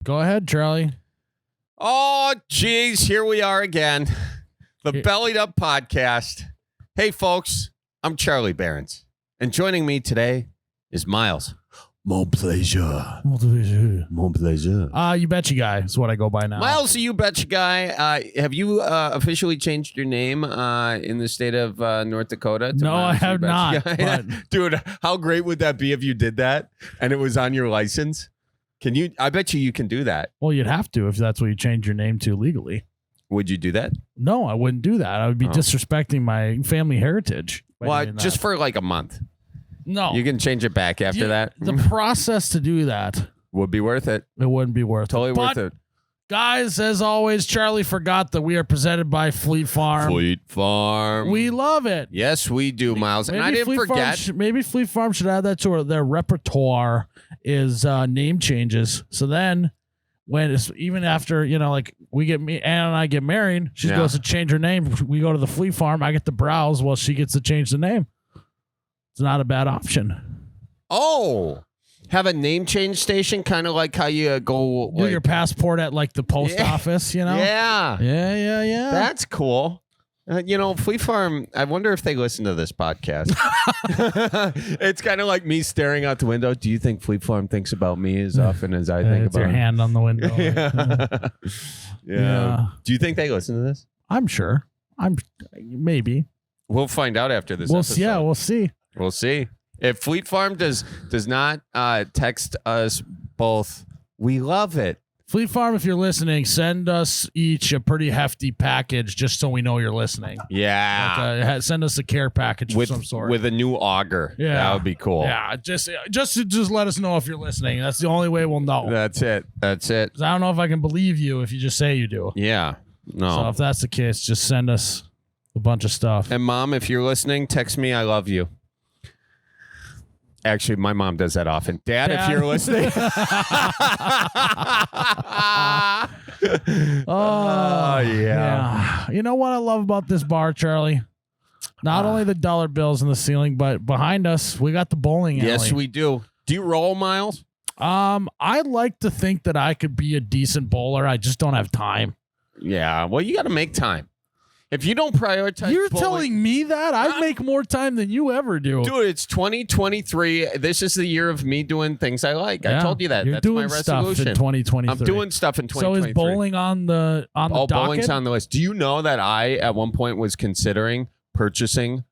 Go ahead, Charlie. Oh, geez, here we are again. The Bellied Up Podcast. Hey, folks, I'm Charlie Behrens. And joining me today is Miles. Mon plaisir. Mon plaisir. You betcha guy is what I go by now. Miles, you betcha guy. Have you officially changed your name in the state of North Dakota? No, Miles, I have not. But... Dude, how great would that be if you did that and it was on your license? Can you? I bet you can do that. Well, you'd have to if that's what you change your name to legally. Would you do that? No, I wouldn't do that. I would be disrespecting my family heritage. Well, just for like a month. No. You can change it back after that. The process to do that would be worth it. It wouldn't be worth totally it. Worth it. Guys, as always, Charlie forgot that we are presented by Fleet Farm. Fleet Farm. We love it. Yes, we do, Miles. And I didn't forget. Maybe Fleet Farm should add that to their repertoire is name changes. So then when it's even after, like Ann and I get married, she goes to change her name. We go to the Fleet Farm. I get to browse while she gets to change the name. It's not a bad option. Oh, have a name change station, kind of like how you go do your passport at like the post office, Yeah. That's cool. Fleet Farm, I wonder if they listen to this podcast. It's kind of like me staring out the window. Do you think Fleet Farm thinks about me as often as I think it's about your hand on the window. Yeah. Do you think they listen to this? I'm sure. Maybe. We'll find out after this episode. Yeah, we'll see. We'll see. If Fleet Farm does not text us both, we love it. Fleet Farm, if you're listening, send us each a pretty hefty package just so we know you're listening. Yeah. Like send us a care package of some sort. With a new auger. Yeah. That would be cool. Yeah. Just let us know if you're listening. That's the only way we'll know. That's it. 'Cause I don't know if I can believe you if you just say you do. Yeah. No. So if that's the case, just send us a bunch of stuff. And Mom, if you're listening, text me. I love you. Actually, my mom does that often. Dad, if you're listening. Oh, yeah. You know what I love about this bar, Charlie? Not only the dollar bills in the ceiling, but behind us, we got the bowling alley. Yes, we do. Do you roll, Miles? I like to think that I could be a decent bowler. I just don't have time. Yeah. Well, you got to make time. If you don't prioritize You're bowling, telling me that? I make more time than you ever do. Dude, it's 2023. This is the year of me doing things I like. I told you that. You're That's doing my stuff resolution. in 2023. I'm doing stuff in 2023. So is bowling on the docket? Bowling's on the list. Do you know that I, at one point, was considering purchasing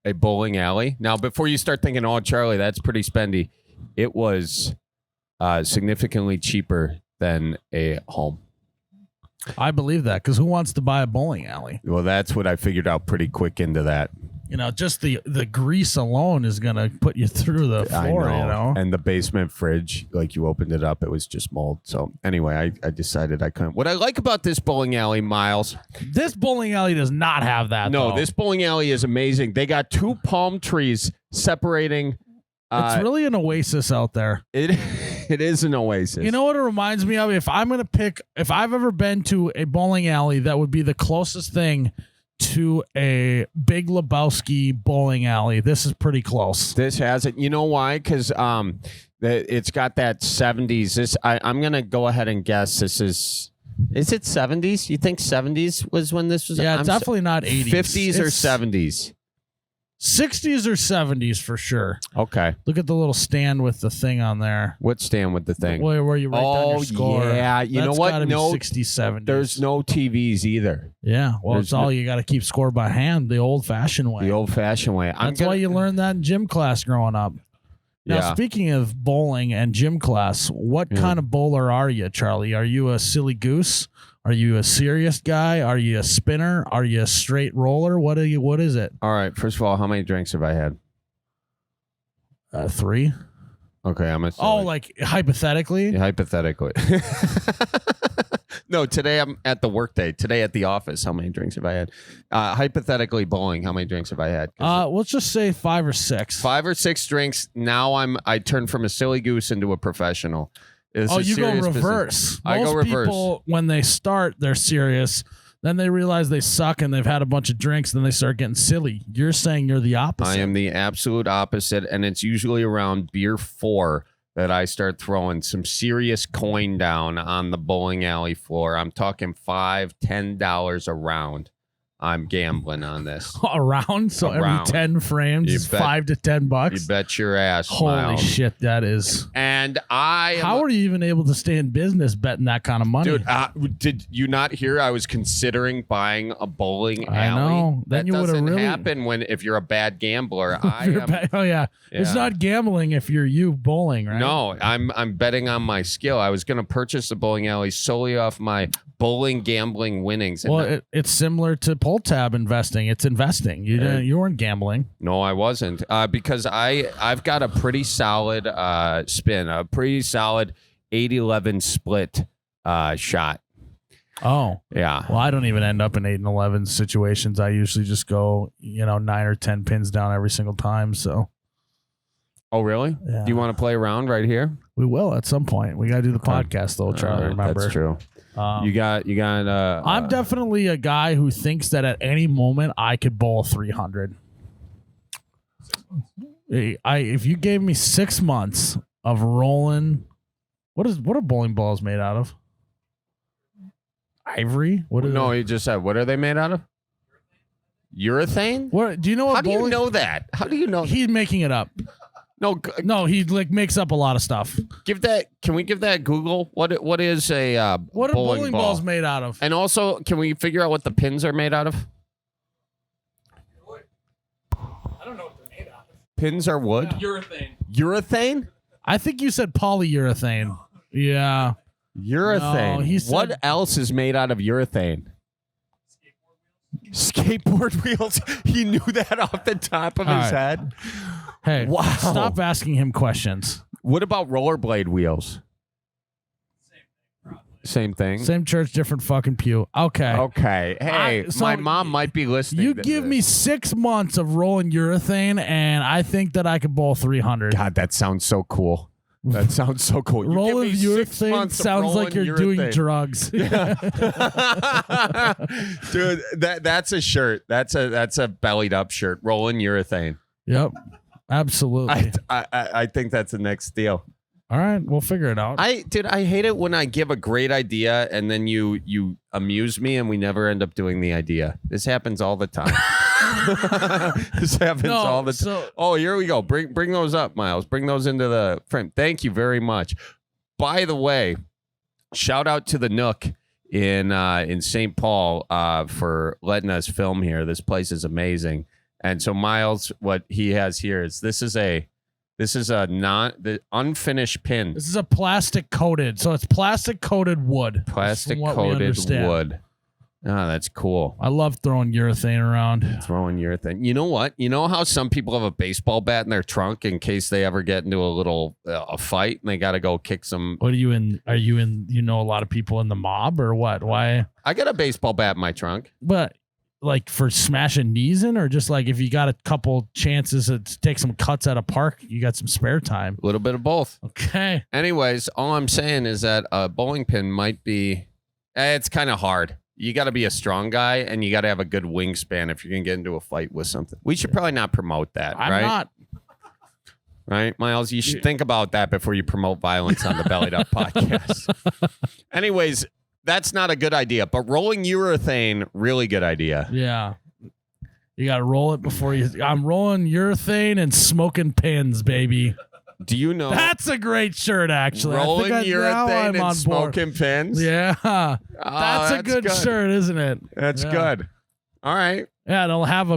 a bowling alley? Now, before you start thinking, oh, Charlie, that's pretty spendy, it was significantly cheaper than a home. I believe that because who wants to buy a bowling alley? Well, that's what I figured out pretty quick into that. Just the grease alone is going to put you through the floor, And the basement fridge, like you opened it up, it was just mold. So anyway, I decided I couldn't. What I like about this bowling alley, Miles. This bowling alley does not have that, No, though. this bowling alley is amazing. They got 2 palm trees separating. It's really an oasis out there. It is an oasis. You know what it reminds me of? If I've ever been to a bowling alley, that would be the closest thing to a Big Lebowski bowling alley. This is pretty close. This has it. You know why? Because it's got that 70s. I'm going to go ahead and guess this is it 70s? You think 70s was when this was? Yeah, it's definitely not 80s. 50s or 70s? 60s or 70s for sure. Okay. Look at the little stand with the thing on there. What stand with the thing? Where you write down your score. Yeah. You know what? No, 60s, 70s. There's no TVs either. Yeah. Well, it's all you got to keep score by hand, the old-fashioned way. The old-fashioned way. That's why you learned that in gym class growing up. Now, speaking of bowling and gym class, what kind of bowler are you, Charlie? Are you a silly goose? Are you a serious guy? Are you a spinner? Are you a straight roller? What is it? All right. First of all, how many drinks have I had? 3. Okay, I'm a. Like hypothetically? Yeah, hypothetically. No, today I'm at the workday. Today at the office, how many drinks have I had? Hypothetically, bowling, how many drinks have I had? Let's just say 5 or 6. 5 or 6 drinks. Now I turn from a silly goose into a professional. You go reverse. I go reverse. People, when they start, they're serious. Then they realize they suck and they've had a bunch of drinks. Then they start getting silly. You're saying you're the opposite. I am the absolute opposite, and it's usually around beer 4 that I start throwing some serious coin down on the bowling alley floor, I'm talking $5, $10 a round. I'm gambling on this. Around? So every 10 frames is $5 to $10? You bet your ass. Holy Miles. shit, that is. And how are you even able to stay in business betting that kind of money? Dude, did you not hear I was considering buying a bowling alley? I know. Then that you would have really happen if you're a bad gambler. Oh yeah. It's not gambling if you're bowling, right? No, I'm betting on my skill. I was going to purchase a bowling alley solely off my bowling gambling winnings. Well, it's similar to pull tab investing. It's investing. You weren't gambling. No, I wasn't. Because I've got a pretty solid spin, a pretty solid 8-11 split shot. Oh. Yeah. Well, I don't even end up in 8 and 11 situations. I usually just go, 9 or 10 pins down every single time. So. Oh, really? Yeah. Do you want to play around right here? We will at some point. We got to do the podcast though, Charlie. Remember? That's true. You got. I'm definitely a guy who thinks that at any moment I could bowl 300. If you gave me 6 months of rolling, what are bowling balls made out of? Ivory? No, he just said. What are they made out of? Urethane? What do you know? What How do you know that? How do you know? He's making it up. No, he makes up a lot of stuff. Can we give that Google? What is a what are bowling balls made out of? And also, can we figure out what the pins are made out of? I don't know what they're made out of. Pins are wood? Urethane. Urethane? I think you said polyurethane. Yeah. Urethane. No, he said, what else is made out of urethane? Skateboard wheels. He knew that off the top of his head. Hey, wow. Stop asking him questions. What about rollerblade wheels? Same thing. Same church, different fucking pew. Okay. Hey, my mom might be listening. You give me 6 months of rolling urethane, and I think that I could bowl 300. God, that sounds so cool. That sounds so cool. Rolling urethane sounds like you're doing drugs. Dude, that's a shirt. That's a bellied up shirt. Rolling urethane. Yep. Absolutely. I think that's the next deal. All right, we'll figure it out. I hate it when I give a great idea and then you amuse me and we never end up doing the idea. This happens all the time. This happens all the time. Oh, here we go. Bring those up, Miles. Bring those into the frame. Thank you very much. By the way, shout out to the Nook in St. Paul for letting us film here. This place is amazing. And so Miles, what he has here is this is the unfinished pin. This is a plastic coated, so it's plastic coated wood. Plastic coated wood. Oh, that's cool. I love throwing urethane around. Throwing urethane. You know what? You know how some people have a baseball bat in their trunk in case they ever get into a little a fight and they got to go kick some. What are you in? Are you in? You know a lot of people in the mob or what? Why? I got a baseball bat in my trunk. But. Like for smashing knees in, or just like if you got a couple chances to take some cuts at a park, you got some spare time? A little bit of both. Okay. Anyways, all I'm saying is that a bowling pin might be, it's kind of hard. You got to be a strong guy and you got to have a good wingspan if you're going to get into a fight with something. We should probably not promote that, right? I'm not. Right, Miles? You should think about that before you promote violence on the Bellied Up podcast. Anyways, that's not a good idea, but rolling urethane, really good idea. Yeah. You got to roll it before you. I'm rolling urethane and smoking pins, baby. Do you know? That's a great shirt, actually. Rolling urethane and smoking pins? Yeah. That's a good shirt, isn't it? That's good. All right. Yeah, it'll have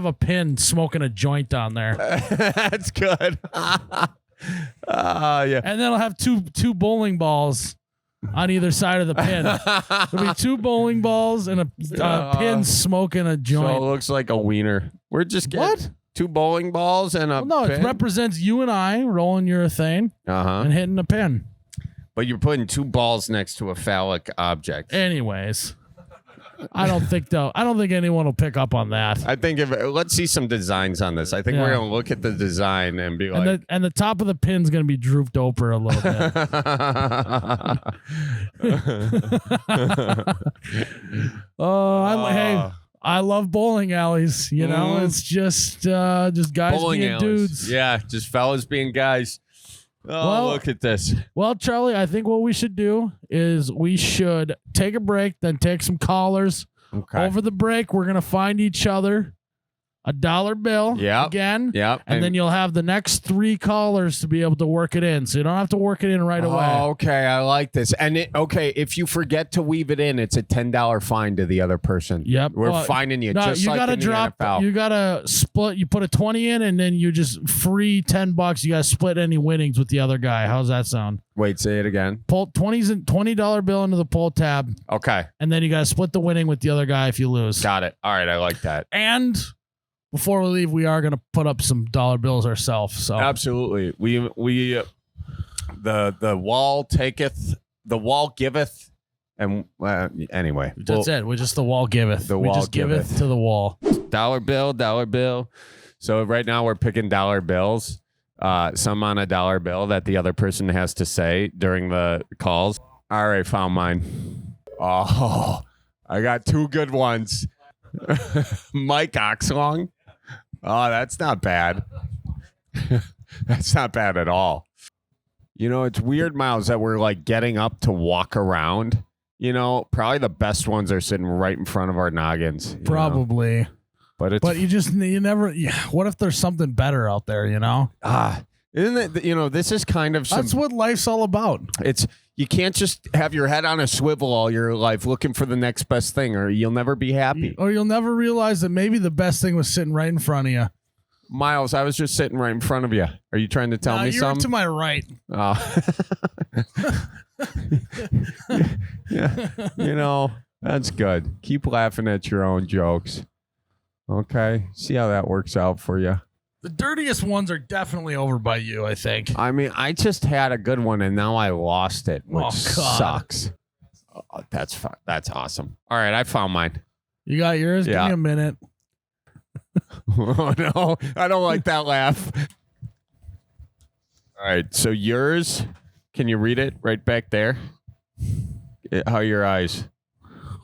a pin smoking a joint on there. That's good. Yeah. And then it'll have two bowling balls on either side of the pin. There'll be 2 bowling balls and a pin smoking a joint. So it looks like a wiener. We're just getting 2 bowling balls and a no, pin? It represents you and I rolling urethane and hitting a pin. But you're putting 2 balls next to a phallic object. Anyways, I don't think anyone will pick up on that. I think let's see some designs on this. I think we're gonna look at the design and be like, and the top of the pin's gonna be drooped over a little bit. I love bowling alleys. You know, it's just guys bowling being alleys. dudes. Yeah, just fellas being guys. Oh, look at this. Well, Charlie, I think what we should do is we should take a break, then take some callers. Okay. Over the break, we're going to find each other a dollar bill again. Yep. And then you'll have the next 3 callers to be able to work it in. So you don't have to work it in right away. Okay, I like this. And if you forget to weave it in, it's a $10 fine to the other person. Yep. We're fining you just like in the NFL. You got to split. You put a 20 in and then you just free $10. You got to split any winnings with the other guy. How's that sound? Wait, say it again. Pull $20 bill into the pull tab. Okay. And then you got to split the winning with the other guy if you lose. Got it. All right, I like that. And before we leave, we are going to put up some dollar bills ourselves. So absolutely, we the wall taketh, the wall giveth, and anyway, that's it. We just the wall giveth. The wall just giveth to the wall. Dollar bill. So right now we're picking dollar bills. Some on a dollar bill that the other person has to say during the calls. All right, found mine. Oh, I got 2 good ones. Mike Oxlong. Oh, that's not bad. That's not bad at all. You know, it's weird, Miles, that we're like getting up to walk around. You know, probably the best ones are sitting right in front of our noggins. Probably. But you never. What if there's something better out there? You know. Isn't it? You know, this is kind of that's what life's all about. You can't just have your head on a swivel all your life looking for the next best thing, or you'll never be happy. Or you'll never realize that maybe the best thing was sitting right in front of you. Miles, I was just sitting right in front of you. Are you trying to tell me you're something? To my right. Yeah. You know, that's good. Keep laughing at your own jokes. Okay. See how that works out for you. The dirtiest ones are definitely over by you, I think. I mean, I just had a good one and now I lost it, which sucks. Oh, that's fun. That's awesome. All right, I found mine. You got yours? Yeah. Give me a minute. Oh, no. I don't like that laugh. All right, so yours, can you read it right back there? How are your eyes?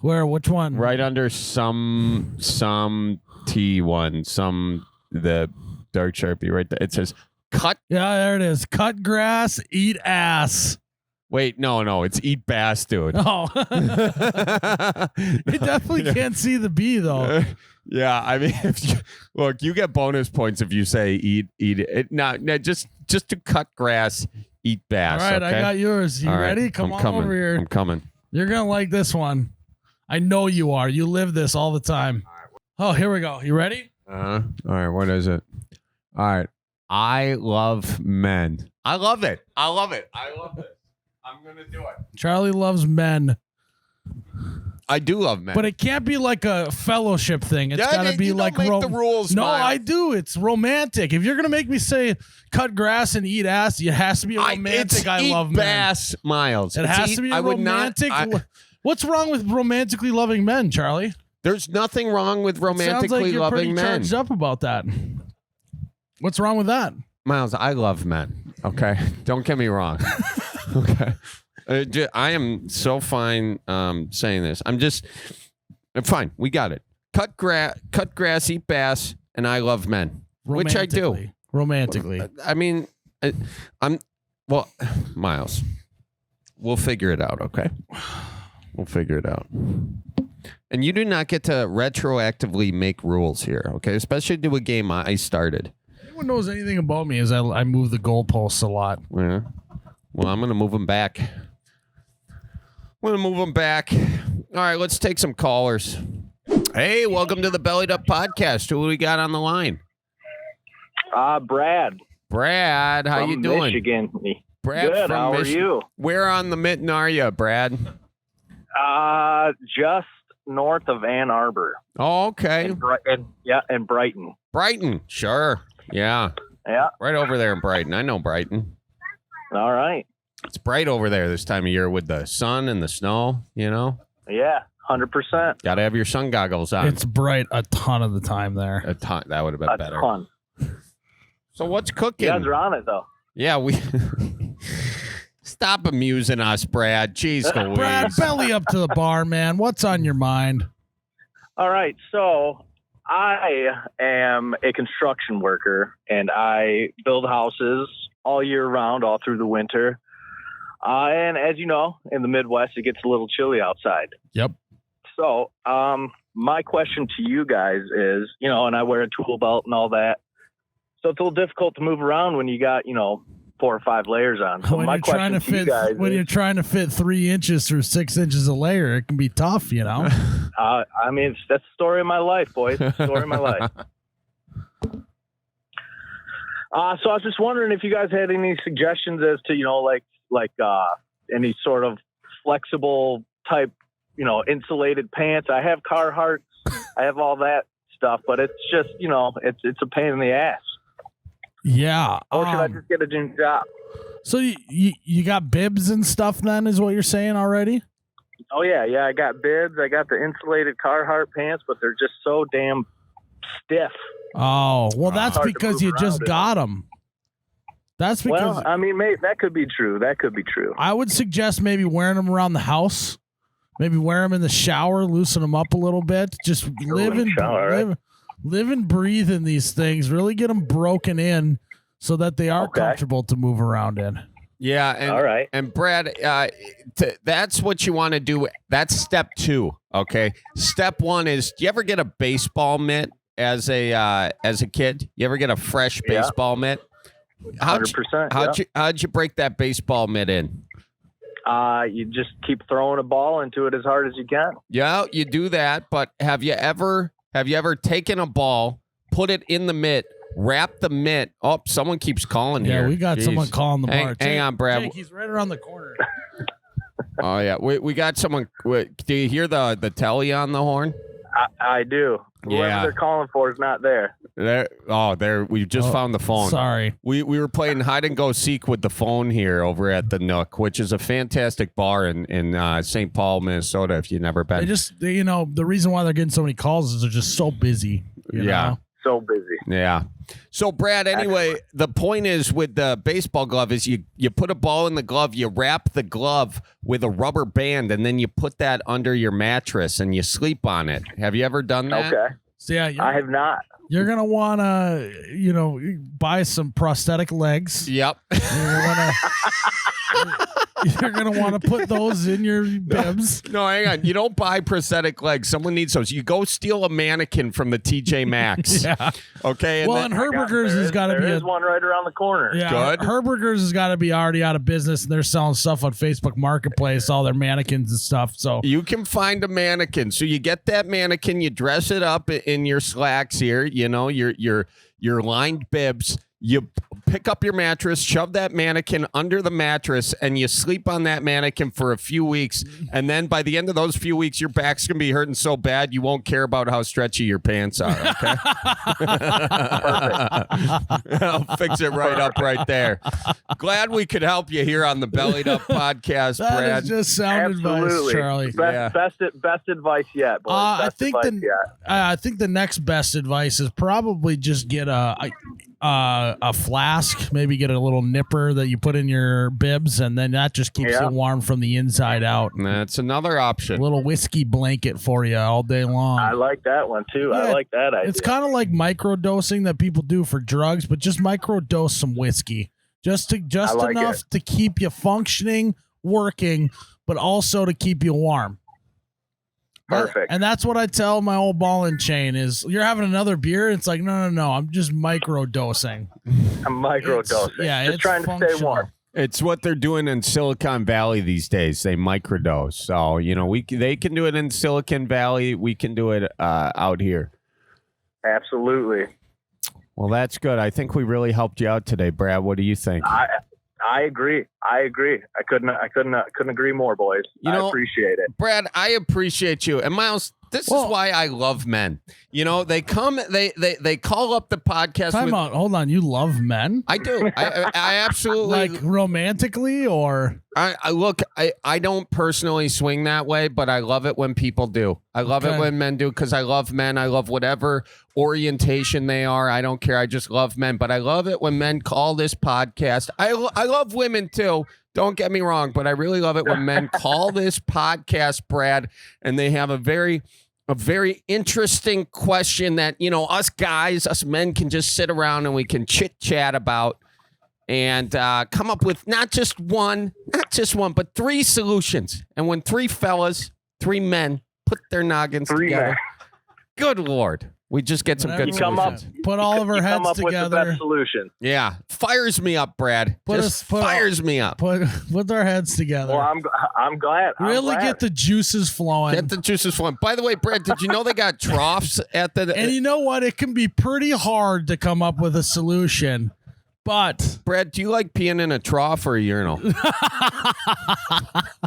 Where? Which one? Right under some T1, the dark Sharpie right there. It says cut. Yeah, there it is. Cut grass, eat ass. Wait, no, it's eat bass, dude. Oh. You definitely can't see the B, though. Yeah, I mean, look, you get bonus points if you say eat it. No, just to cut grass, eat bass. All right, okay? I got yours. You ready? Come on over here. I'm coming. You're going to like this one. I know you are. You live this all the time. Oh, here we go. You ready? All right, what is it? All right. I love men. I love it. I'm going to do it. Charlie loves men. I do love men. But it can't be like a fellowship thing. It's got to be like make the rules. No, Miles. I do. It's romantic. If you're going to make me say cut grass and eat ass, it has to be a romantic I love men. Bass, Miles. It has to be a romantic. What's wrong with romantically loving men, Charlie? There's nothing wrong with romantically sounds like you're loving pretty men. Charged up about that. What's wrong with that? Miles, I love men. Okay, don't get me wrong. Okay, I am so fine saying this. I'm fine. We got it. Cut grass, eat bass, and I love men, which I do. Romantically. I mean, Miles, we'll figure it out. Okay, we'll figure it out. And you do not get to retroactively make rules here, okay? Especially to a game I started. Anyone knows anything about me is I move the goalposts a lot. Yeah. Well, I'm going to move them back. All right, let's take some callers. Hey, welcome to the Bellied Up Podcast. Who we got on the line? Brad. Brad, how you doing? Michigan. Brad Good, from how are you? Where on the mitten are you, Brad? Just north of Ann Arbor. Oh, okay. And Brighton. Brighton, sure. Yeah. Yeah. Right over there in Brighton. I know Brighton. All right. It's bright over there this time of year with the sun and the snow, you know? Yeah, 100%. Got to have your sun goggles on. It's bright a ton of the time there. A ton. That would have been better. Ton. So what's cooking? You guys are on it, though. Yeah, we... Stop amusing us, Brad. Jeez Louise. Brad, belly up to the bar, man. What's on your mind? All right, so I am a construction worker, and I build houses all year round, all through the winter. And as you know, in the Midwest, it gets a little chilly outside. Yep. So my question to you guys is, and I wear a tool belt and all that. So it's a little difficult to move around when you got, 4 or 5 layers on. So When my you're trying to question you fit, guys you're is, trying to fit 3 inches through 6 inches a layer, it can be tough, I mean, that's the story of my life, boys. Story of my life. So I was just wondering if you guys had any suggestions as to, any sort of flexible type, insulated pants. I have Carhartts, I have all that stuff, but it's just, it's a pain in the ass. Yeah. Or should I just get a new job? So you got bibs and stuff then, is what you're saying already? Oh yeah. I got bibs. I got the insulated Carhartt pants, but they're just so damn stiff. Oh, well, that's Hard to because move you around just in. got them. That's because Well, I mean, mate, that could be true. I would suggest maybe wearing them around the house. Maybe wear them in the shower, loosen them up a little bit. Just live and breathe in these things. Really get them broken in so that they are comfortable to move around in. Yeah. And, all right. And Brad, that's what you want to do. That's step 2. Okay. Step 1 is, do you ever get a baseball mitt as a kid? You ever get a fresh baseball mitt? 100%. How'd you break that baseball mitt in? You just keep throwing a ball into it as hard as you can. Yeah, you do that. But have you ever taken a ball, put it in the mitt, wrap the mitt? Oh, someone keeps calling here. Yeah, we got someone calling the bar. Hang on, Brad. Jake, he's right around the corner. Oh yeah, we got someone. Do you hear the telly on the horn? I do. Whoever they're calling for is not there. We just found the phone. Sorry. We were playing hide and go seek with the phone here over at the Nook, which is a fantastic bar in St. Paul, Minnesota. If you've never been, the reason why they're getting so many calls is they're just so busy. You know? So busy. Yeah. So Brad, anyway, the point is with the baseball glove is you put a ball in the glove, you wrap the glove with a rubber band, and then you put that under your mattress and you sleep on it. Have you ever done that? Okay. So yeah, I have not. You're gonna want to, buy some prosthetic legs. Yep. You're gonna want to put those in your bibs. No, hang on. You don't buy prosthetic legs. Someone needs those. You go steal a mannequin from the TJ Maxx. Yeah. Okay. And well, and Herberger's has got to be. There's one right around the corner. Yeah. Good. Herberger's has got to be already out of business, and they're selling stuff on Facebook Marketplace, all their mannequins and stuff. So you can find a mannequin. So you get that mannequin, you dress it up in your slacks here. Your lined bibs. You pick up your mattress, shove that mannequin under the mattress, and you sleep on that mannequin for a few weeks. And then by the end of those few weeks, your back's going to be hurting so bad you won't care about how stretchy your pants are, okay? I'll fix it right up right there. Glad we could help you here on the Bellied Up podcast, that Brad. is just sound advice, Charlie. Best advice yet, boys. I think the next best advice is probably just get a flask, maybe get a little nipper that you put in your bibs, and then that just keeps you warm from the inside out. That's another option. A little whiskey blanket for you all day long. I like that one too. Yeah, I like that idea. It's kind of like microdosing that people do for drugs, but just microdose some whiskey. Just enough to keep you functioning, working, but also to keep you warm. Perfect. And that's what I tell my old ball and chain is, you're having another beer? It's like, no. I'm just microdosing. I'm microdosing. Just trying to stay warm. It's what they're doing in Silicon Valley these days. They microdose. So, they can do it in Silicon Valley. We can do it out here. Absolutely. Well, that's good. I think we really helped you out today, Brad. What do you think? I agree. I couldn't agree more, boys. I appreciate it. Brad, I appreciate you. And Miles, this is why I love men. They come, they call up the podcast. Time out. Hold on. You love men? I do. I absolutely. Like romantically or? I don't personally swing that way, but I love it when people do. I love it when men do because I love men. I love whatever orientation they are. I don't care. I just love men. But I love it when men call this podcast. I love women too. Don't get me wrong, but I really love it when men call this podcast, Brad, and they have a very interesting question that, us guys, us men can just sit around and we can chit chat about. and come up with not just one, but 3 solutions. And when 3 fellas, 3 men put their noggins together, good Lord, we just get some good solutions. Put all of our heads come up together. with the best solution. Yeah, fires me up, Brad. Fires me up. Put our heads together. Well, I'm glad. Really get the juices flowing. Get the juices flowing. By the way, Brad, did you know they got troughs at the? And you know what? It can be pretty hard to come up with a solution. But Brad, do you like peeing in a trough or a urinal?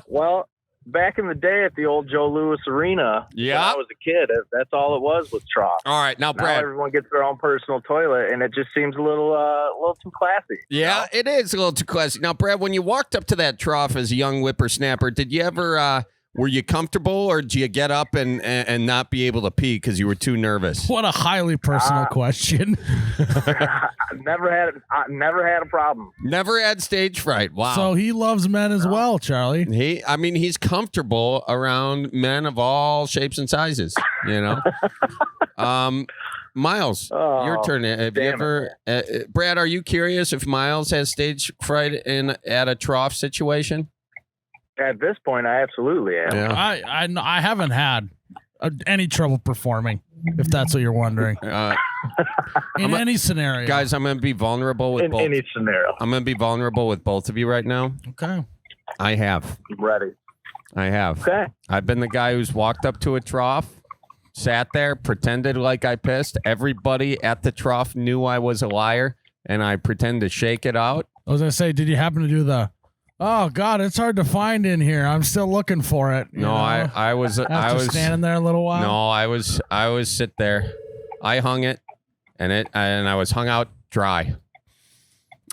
Well, back in the day at the old Joe Louis Arena, when I was a kid, that's all it was trough. All right, now Brad, everyone gets their own personal toilet, and it just seems a little too classy. Yeah, it is a little too classy. Now, Brad, when you walked up to that trough as a young whippersnapper, did you ever? Were you comfortable, or did you get up and not be able to pee because you were too nervous? What a highly personal question. Never had a problem. Never had stage fright. Wow. So he loves men as well, Charlie. He's comfortable around men of all shapes and sizes. You know. Miles, your turn. Have you ever, Brad? Are you curious if Miles has stage fright at a trough situation? At this point, I absolutely am. Yeah. I haven't had any trouble performing, if that's what you're wondering. In any scenario. Guys, I'm going to be vulnerable with both. In any scenario. I'm going to be vulnerable with both of you right now. Okay. I have. I'm ready. I have. Okay. I've been the guy who's walked up to a trough, sat there, pretended like I pissed. Everybody at the trough knew I was a liar, and I pretend to shake it out. I was going to say, did you happen to do the... Oh God, it's hard to find in here. I'm still looking for it. No, I was standing there a little while. No, I was sit there. I hung it, and I was hung out dry.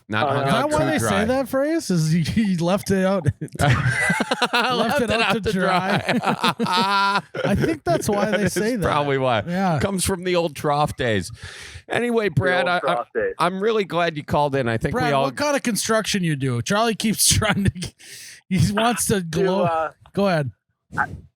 Not hung out too dry. Is that why they say that phrase? Is he left it out? left it out to dry. I think that's why they say that. Probably why. Yeah, comes from the old trough days. Anyway, Brad, I'm really glad you called in. I think Brad, what kind of construction you do? Charlie keeps trying to. He wants to glow. Go ahead.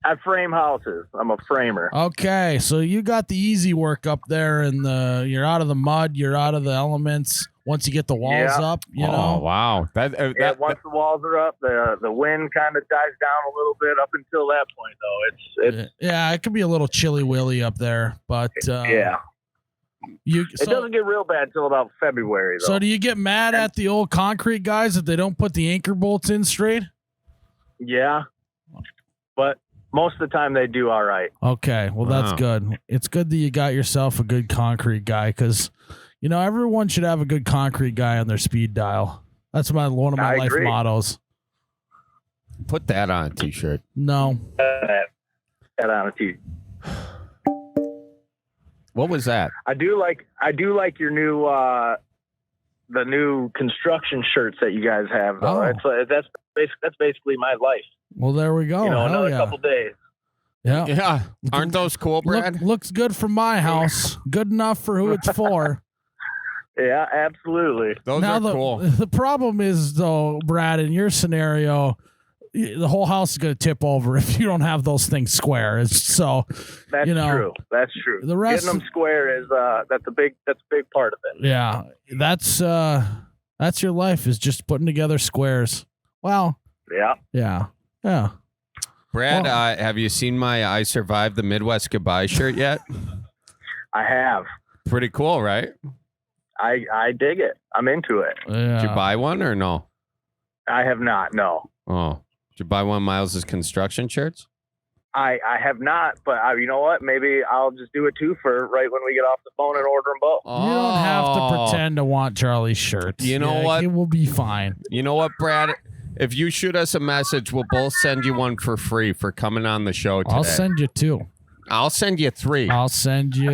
I frame houses. I'm a framer. Okay, so you got the easy work up there, and you're out of the mud, you're out of the elements. Once you get the walls up, you know. Oh wow! Once the walls are up, the wind kind of dies down a little bit. Up until that point, though, it's it could be a little chilly willy up there, but it doesn't get real bad until about February, though. So do you get mad at the old concrete guys that they don't put the anchor bolts in straight? Yeah, but most of the time they do all right. Okay, well that's good. It's good that you got yourself a good concrete guy, because you know everyone should have a good concrete guy on their speed dial. That's one of my life mottos. Put that on a t-shirt. No. That on a t-shirt. What was that? I do like your new the new construction shirts that you guys have, though. Oh. That's basically my life. Well, there we go. Another couple days. Yeah. Yeah. Aren't those cool, Brad? Looks good for my house. Good enough for who it's for. Yeah, absolutely. Those are cool. The problem is, though, Brad, in your scenario, the whole house is going to tip over if you don't have those things square. That's true. That's true. The rest, getting them square is that's a big part of it. Yeah, that's your life, is just putting together squares. Well, yeah. Brad, have you seen my "I Survived the Midwest Goodbye" shirt yet? I have. Pretty cool, right? I dig it. I'm into it. Yeah. Did you buy one or no? I have not. No. Oh, did you buy one of Miles's construction shirts? I have not, but you know what? Maybe I'll just do a twofer right when we get off the phone and order them both. Oh. You don't have to pretend to want Charlie's shirts. You know what? It will be fine. You know what, Brad? If you shoot us a message, we'll both send you one for free for coming on the show today. I'll send you 2. I'll send you 3. I'll send you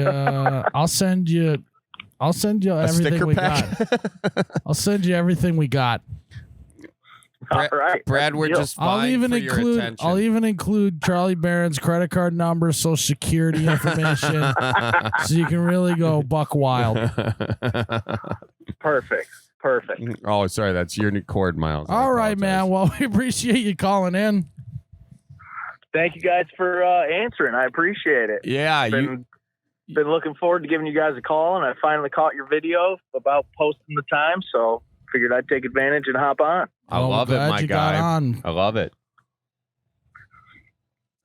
everything we got. I'll send you everything we got. All right, Brad, we're just fine for your attention. I'll even include Charlie Barron's credit card number, social security information, so you can really go buck wild. Perfect. Oh, sorry, that's your new cord, Miles. All right, man. Well, we appreciate you calling in. Thank you guys for answering. I appreciate it. Yeah, been looking forward to giving you guys a call, and I finally caught your video about posting the time, so figured I'd take advantage and hop on. I love it, glad my you got guy. on. I love it.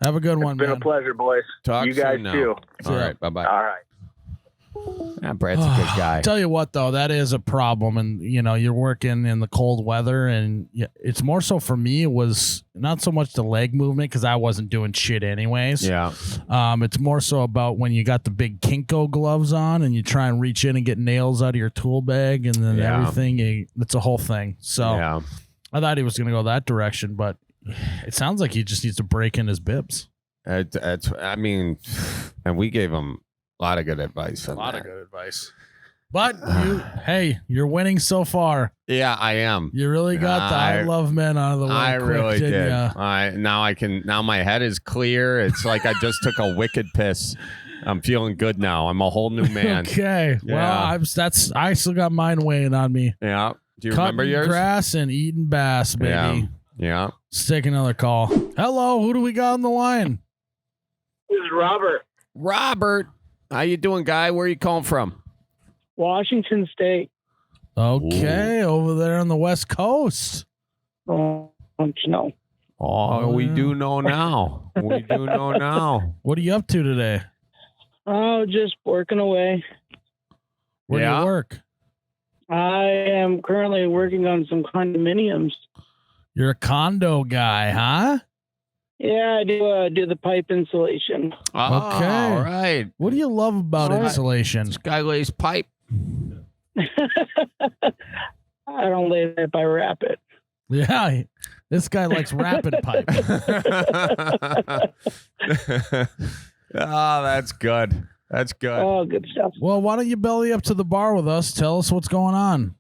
Have a good one, It's been man. a pleasure, boys. Talk you guys soon now. too. All right. Bye-bye. All right. Yeah, Brad's a good guy. Tell you what, though, that is a problem, and you're working in the cold weather, and it's more so for me. It was not so much the leg movement because I wasn't doing shit anyways. Yeah. It's more so about when you got the big Kinko gloves on and you try and reach in and get nails out of your tool bag, and then everything. It's a whole thing. So Yeah. I thought he was going to go that direction, but it sounds like he just needs to break in his bibs. I mean, and we gave him a lot of good advice. A lot of good advice. But you're winning so far. Yeah, I am. You really got the I love men out of the way. I quick, really didn't did. ya? Now my head is clear. It's like I just took a wicked piss. I'm feeling good now. I'm a whole new man. Okay. Yeah. Well, I still got mine weighing on me. Yeah. Do you Cutting remember yours? grass and eating bass, baby. Yeah. Yeah. Let's take another call. Hello, who do we got on the line? This is Robert, Robert, how you doing, guy? Where are you calling from? Washington State. Okay, over there on the West Coast. Don't you know? Oh, we do know now. We do know now. What are you up to today? Oh, just working away. Where do Yeah. you work? I am currently working on some condominiums. You're a condo guy, huh? Yeah, I do the pipe insulation. Oh, Okay. All right. What do you love about insulation? This guy lays pipe. I don't lay it, I wrap it. Yeah, this guy likes rapid pipe. Oh, that's good. That's good. Oh, good stuff. Well, why don't you belly up to the bar with us? Tell us what's going on.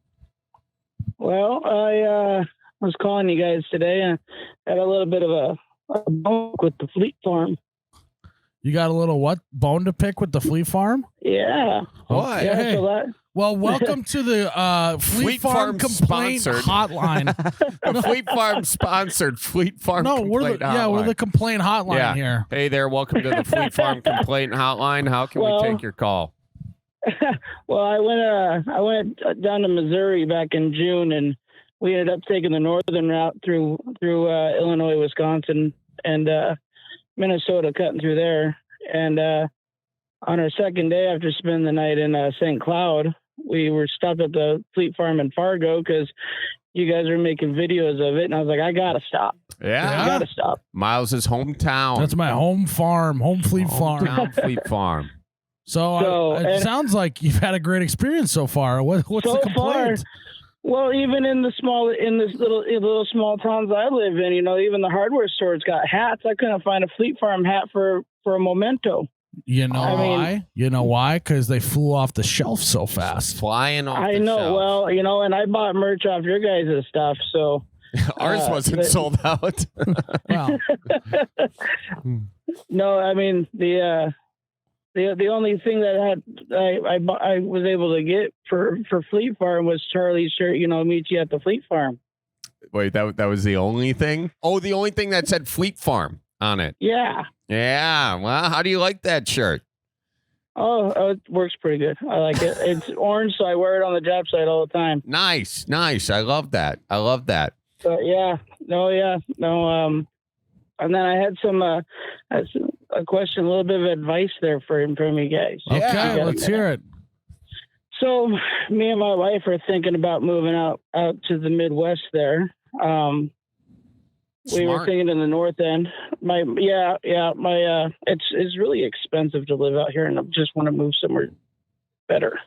Well, I was calling you guys today. I had a little bit of a bone with the Fleet Farm. You got a little what bone to pick with the Fleet Farm? Yeah. What? Yeah, Hey. so that, Well, welcome to the Fleet Farm complaint sponsored. hotline. The Fleet Farm sponsored Fleet Farm No, we're complaint we're the hotline. complaint hotline Yeah. here. Hey there, welcome to the Fleet Farm complaint hotline. How can Well- we take your call? well, I went down to Missouri back in June, and we ended up taking the northern route through Illinois, Wisconsin, and Minnesota, cutting through there. And on our second day after spending the night in St. Cloud, we were stopped at the Fleet Farm in Fargo because you guys were making videos of it, and I was like, I gotta stop. Yeah. I gotta stop. Miles' hometown. That's my home Fleet Farm. Hometown Fleet Farm. So it and- sounds like you've had a great experience so far. What's So the complaint? Well, even in this little small towns I live in, even the hardware stores got hats. I couldn't find a Fleet Farm hat for a memento. You know I mean- why? You know why? Because they flew off the shelf so fast. Flying off I the know. shelf. Well, and I bought merch off your guys' stuff. So Ours wasn't but- sold out. Well, no, I mean the only thing that I was able to get for Fleet Farm was Charlie's shirt. Meet you at the Fleet Farm. Wait, that was the only thing? Oh, the only thing that said Fleet Farm on it. Yeah. Yeah. Well, how do you like that shirt? Oh, it works pretty good. I like it. It's orange, so I wear it on the job site all the time. Nice. I love that. But yeah. And then I had a question, a little bit of advice there from you guys. Yeah. okay, let's hear it. So me and my wife are thinking about moving out to the Midwest there. We were Smart. thinking in the north end. It's really expensive to live out here, and I just want to move somewhere better.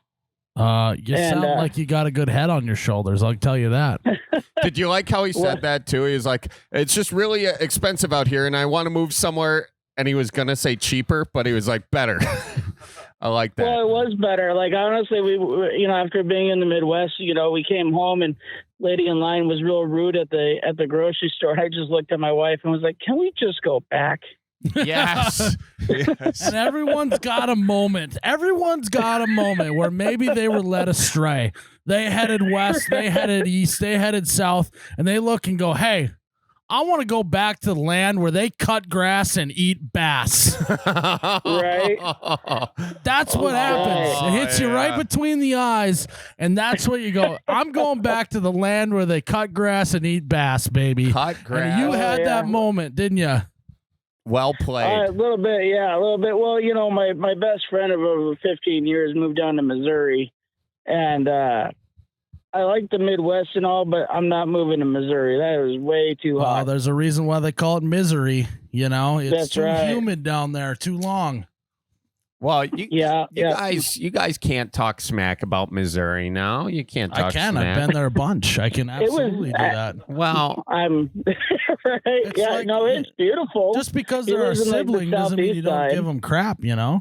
You And, sound like you got a good head on your shoulders. I'll tell you that. Did you like how he said What? that too? He was like, it's just really expensive out here and I want to move somewhere. And he was going to say cheaper, but he was like, better. I like that. Well, it was better. Like, honestly, we after being in the Midwest, we came home and lady in line was real rude at the grocery store. I just looked at my wife and was like, can we just go back? Yes. Yes. And everyone's got a moment. Everyone's got a moment where maybe they were led astray. They headed west, they headed east, they headed south, and they look and go, hey, I want to go back to the land where they cut grass and eat bass. Right. That's what happens. Oh, It hits you right between the eyes, and that's what you go. I'm going back to the land where they cut grass and eat bass, baby. Cut grass. And you had yeah. that moment, didn't you? Well played. A little bit, yeah, a little bit. Well, my best friend of over 15 years moved down to Missouri, and I like the Midwest and all, but I'm not moving to Missouri. That is way too Oh, hot. there's a reason why they call it misery. It's That's too right. humid down there, too long. Well, you Yeah, you guys can't talk smack about Missouri now. You can't talk I can. smack. I've been there a bunch. I can was- absolutely do that. Well, I'm right. It's Yeah, like- no, it's beautiful. Just because He they're a lives in, like, the sibling doesn't mean you southeast don't side. give them crap,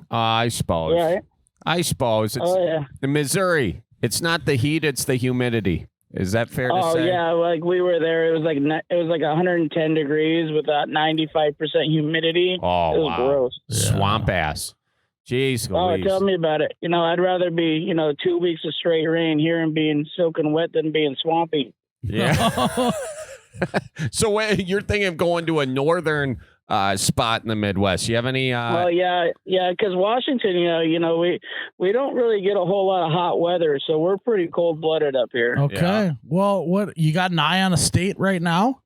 I suppose. Right. I suppose it's Oh yeah. in Missouri. It's not the heat; it's the humidity. Is that fair to Oh say? yeah, like we were there. It was like 110 degrees with that 95% humidity. Oh It was wow! gross. Swamp ass. Jeez, Oh, Louise. tell me about it. I'd rather be 2 weeks of straight rain here and being soaking wet than being swampy. Yeah. So wait, you're thinking of going to a northern spot in the Midwest? You have any? Well, yeah, because Washington, we don't really get a whole lot of hot weather, so we're pretty cold blooded up here. Okay. Yeah. Well, what you got an eye on a state right now?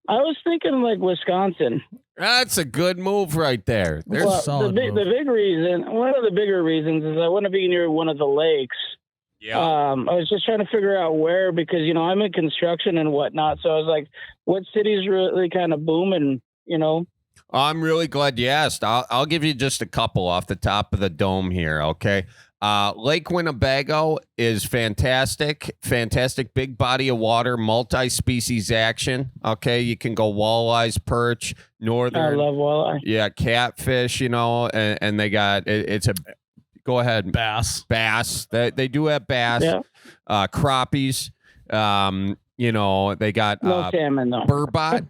I was thinking like Wisconsin. That's a good move right there. There's Well, Well, solid the move. big reason, one of the bigger reasons, is I want to be near one of the lakes. yeah. I was just trying to figure out where because I'm in construction and whatnot. So I was like, what city's really kind of booming? I'm really glad you asked. I'll give you just a couple off the top of the dome here, okay? Lake Winnebago is fantastic. Fantastic big body of water, multi-species action, okay? You can go walleyes, perch, I northern. love walleye. Yeah, catfish, and they got, it's a, go ahead, Bass. bass. They do have bass, Yeah. crappies. They got No salmon though. burbot,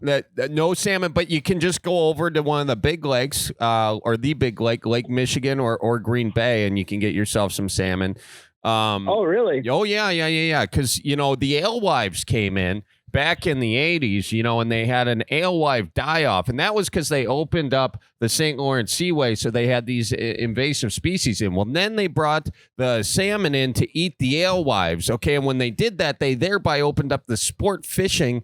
that no salmon, but you can just go over to one of the big lakes, or the big lake, Lake Michigan or Green Bay, and you can get yourself some salmon. Oh, really? Oh yeah. Because the alewives came in back in the 80s, and they had an alewife die-off, and that was because they opened up the St. Lawrence Seaway, so they had these invasive species in. Well, then they brought the salmon in to eat the alewives, okay? And when they did that, they thereby opened up the sport fishing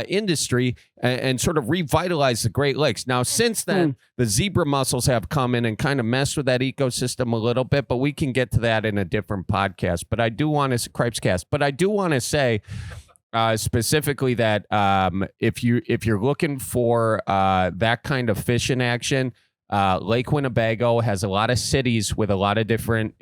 industry and sort of revitalized the Great Lakes. Now, since then, the zebra mussels have come in and kind of messed with that ecosystem a little bit, but we can get to that in a different podcast. But I do want to, Cripescast, but I do want to say, specifically that if you're looking for that kind of fishing action, Lake Winnebago has a lot of cities with a lot of different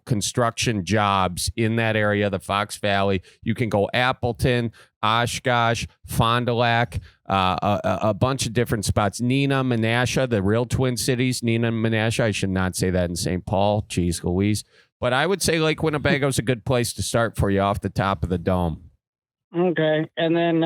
construction jobs in that area, the Fox Valley. You can go Appleton, Oshkosh, Fond du Lac, a bunch of different spots. Neenah, Menasha, the real Twin Cities. Neenah and Menasha. I should not say that in St. Paul. Jeez Louise. But I would say Lake Winnebago is a good place to start for you off the top of the dome. Okay, and then,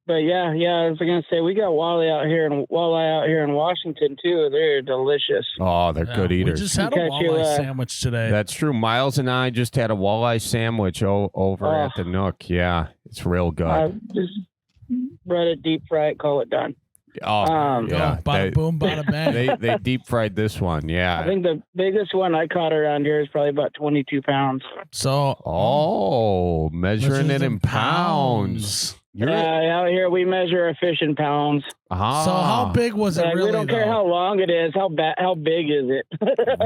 but yeah, I was gonna say we got walleye out here in Washington too. They're delicious. Oh, they're good We eaters. just had a Catch you, walleye sandwich today. That's true. Miles and I just had a walleye sandwich over Oh. at the Nook. Yeah, it's real good. Just bread it, deep fry it, call it done. Oh, yeah. Bada boom, bada bang. They deep fried this one. I Yeah. think the biggest one I caught around here is probably about 22 pounds. So, Oh, measuring it in pounds. You're Yeah, out here we measure our fish in pounds. So how big was it Like, really? we don't care though? how long it is. How big is it?